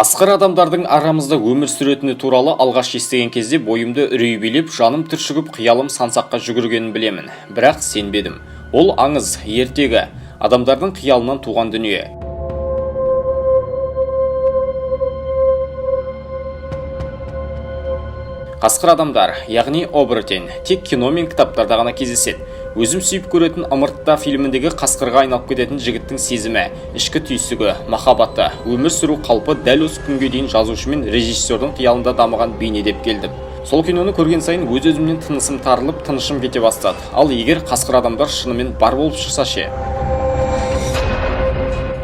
Қасқыр адамдардың арамызда өмір сүретіні туралы алғаш естіген кезде бойымды үрей билеп, жаным түршігіп, қиялым сансаққа жүгіргенін білемін. Бірақ сенбедім. Ол аңыз, ертегі, адамдардың қиялынан туған дүние. Қасқыр адамдар, яғни оборотень, тек кино мен кітаптарда ғана кездеседі. Өзім сүйіп көретін ымыртта фильміндегі қасқырға айналып кететін жігіттің сезімі, ішкі түйсігі, махаббаты, өмір сүру қалпы дәл осы күнге дейін жазушы мен режиссердің қиялында дамыған бейне деп келдім. Сол киноны көрген сайын өз-өзімнен тынысым тарылып, тынышым кете бастады. Ал егер қасқыр адамдар шынымен бар болып шықса ше?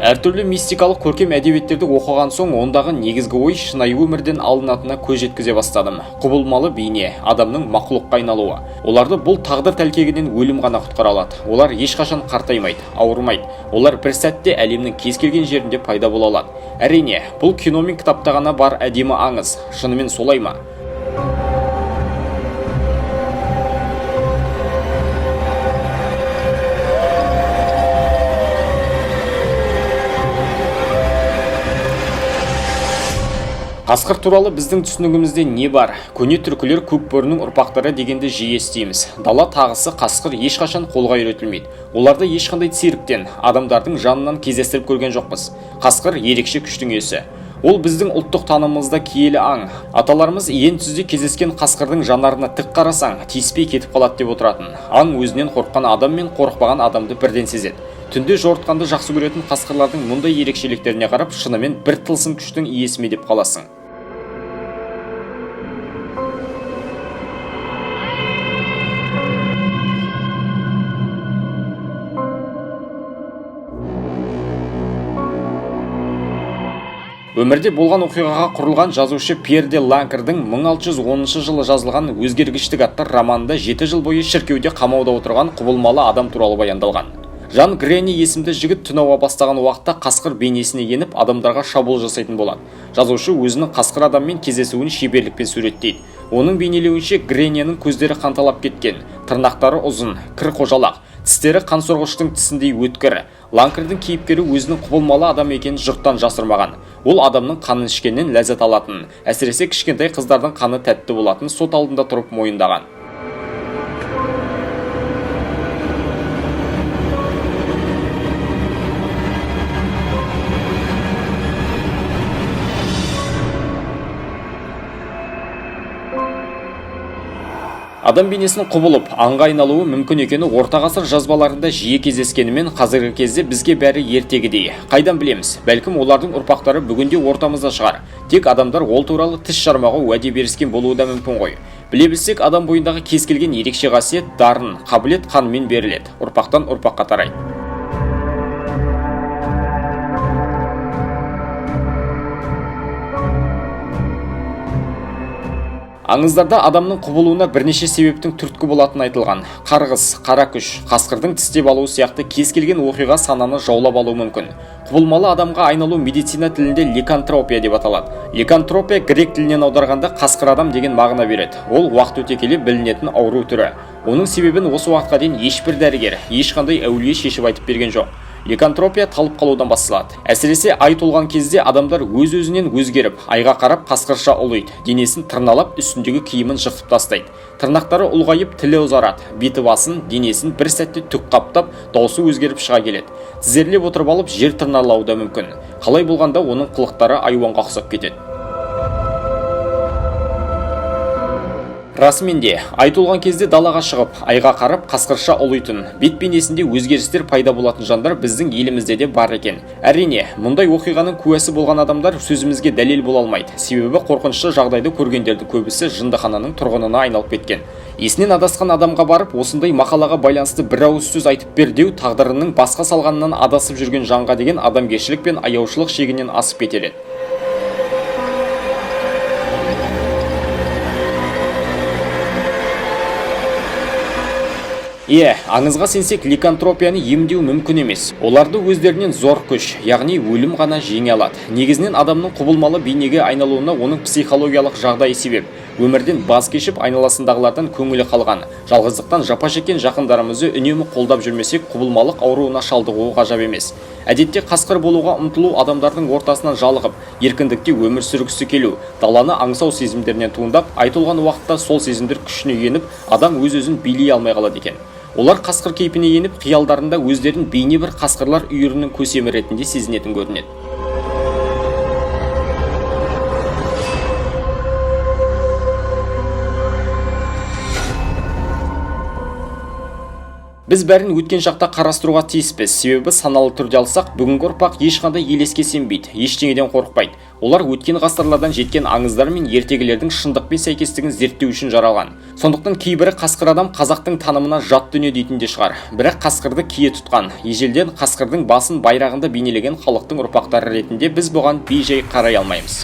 Әртүрлі мистикалық көркем әдебиеттерді оқыған соң, ондағы негізгі ой шынайы өмірден алынатынына көз жеткізе бастадым. Құбылмалы бейне, адамның мақұлыққа айналуы. Оларды бұл тағдыр тәлкегінен өлім ғана құтқара алады. Олар ешқашан қартаймайды, ауырмайды. Олар бір сәтте әлемнің кез келген жерінде пайда бола алады. Әрине, бұл кино мен кітапта ғана бар әдемі аңыз. Шынымен солай ма? Қасқыр туралы біздің түсінігімізде не бар? Көне түркілер көкбөрінің ұрпақтары дегенді жиі естиміз. Дала тағысы қасқыр ешқашан қолға үйретілмейді. Оларды ешқандай цирктен, адамдардың жанынан кездестіріп көрген жоқпыз. Қасқыр ерекше күштің иесі. Ол біздің ұлттық танымымызда киелі аң. Аталарымыз иен түзде кездескен қасқырдың жанарына тік қарасаң, тиіспей кетіп қалады деп отыратын. Аң өзінен қорыққан адам мен қорықпаған адамды бірден сезеді. Түнде жортқанды жақсы көретін қасқырлардың мұндай ерекшеліктеріне қарап, шынымен бір тылсым күштің иесі ме деп қаласың. Өмірде болған оқиғаға құрылған жазушы Пьер де Ланкердің 1610 жылы жазылған «Өзгергіштік» атты романында 7 жыл бойы шіркеуде қамауда отырған құбылмалы адам туралы баяндалған. Жан Грени есімді жігіт түн ауа бастаған уақытта қасқыр бейнесіне еніп, адамдарға шабуыл жасайтын болады. Жазушы өзінің қасқыр адаммен кездесуін шеберлікпен суреттейді. Оның бейнелеуінше Гренияның көздері қанталап кеткен, тырнақтары ұзын, кір қожалақ, тістері қансорғыштың тісіндей өткір. Ланкердің кейіпкері өзінің құбылмалы адам екенін жұрттан жасырмаған. Ол адамның қанын ішкеннен ләззат алатын, әсіресе кішкентай қыздардың қаны тәтті болатын сот алдында тұрып мойындаған. Адам бейнесінің құбылып, аңға айналуы мүмкін екені орта ғасыр жазбаларында жиі кездескенімен, қазіргі кезде бізге бәрі ертегідей. Қайдан білеміз? Бәлкім олардың ұрпақтары бүгінде ортамызда шығар. Тек адамдар ол туралы тіс жармауға уәде беріскен болуы да мүмкін ғой. Біле білсек, адам бойындағы кез келген ерекше қасиет, дарын, қабілет қанмен беріледі. Ұрпақтан ұрпаққа тарайды. Аңыздарда адамның құбылуына бірнеше себептің түрткі болатыны айтылған. Қарғыс, қара күш, қасқырдың тістеп алуы сияқты кез келген оқиға сананы жаулап алуы мүмкін. Құбылмалы адамға айналу медицина тілінде ликантропия деп аталады. Ликантропия грек тілінен аударғанда қасқыр адам деген мағына береді. Ол уақыт өте келе білінетін ауру түрі. Оның себебін осы уақытқа дейін ешбір дәрігер, ешқандай әулие шешіп айтып берген жоқ. Ликантропия талып қалудан басталады. Әсіресе ай толған кезде адамдар өз-өзінен өзгеріп, айға қарап қасқырша ұлиды, денесін тырналап, үстіндегі киімін жыртып тастайды. Тырнақтары ұлғайып, тілі ұзарады, беті басын, денесін бір сәтте түк қаптап, дауысы өзгеріп шыға келеді. Тізерлеп отырып алып, жер тырналауы да мүмкін. Қалай болғанда оның қылықтары айуанға ұқсап кетеді. Расымен де, ай толған кезде далаға шығып, айға қарап қасқырша ұлитын, бет бейнесінде өзгерістер пайда болатын жандар біздің елімізде де бар екен. Әрине, мұндай оқиғаның куәсі болған адамдар сөзімізге дәлел бола алмайды. Себебі қорқынышты жағдайды көргендерді көбісі жындыхананың тұрғынына айналып кеткен. Есінен адасқан адамға барып, осындай мақалаға байланысты бір ауыз сөз айтып бер деу тағдырының басқа салғанынан адасып жүрген жанға деген адамгершілік пен аяушылық шегінен асып кетеді. Аңызға сенсек, ликантропияны емдеу мүмкін емес. Оларды өздерінен зор күш, яғни өлім ғана жеңе алады. Негізінен адамның құбылмалы бейнеге айналуына оның психологиялық жағдайы себеп. Өмірден баз кешіп, айналасындағылардан көңілі қалған. Жалғыздықтан жапа шеккен жақындарымызды үнемі қолдап жүрмесек, құбылмалық ауруына шалдығуы ғажап емес. Әдетте қасқыр болуға ұмтылу адамдардың ортасынан жалығып, еркіндікте өмір сүргісі келу, даланы аңсау сезімдерінен туындап, айтылған уақытта сол сезімдер күшіне еніп, адам өз-өзін билей алмай қалады екен. Олар қасқыр кейпіне еніп, қиялдарында өздерін бейне бір қасқырлар үйірінің көсемі ретінде сезінетін көрінеді. Біз бәрін өткен шақта қарастыруға тиіспіз, себебі саналы түрде алсақ, бүгінгі ұрпақ ешқандай елеске сенбейді, ештеңеден қорықпайды. Олар өткен ғасырлардан жеткен аңыздар мен ертегілердің шындықпен сәйкестігін зерттеу үшін жаралған. Сондықтан кейбірі қасқыр адам қазақтың танымына жат дүние дейтін де шығар. Бірақ қасқырды кие тұтқан, ежелден қасқырдың басын байрағында бейнелеген халықтың ұрпақтары ретінде біз бұған бей-жай қарай алмаймыз.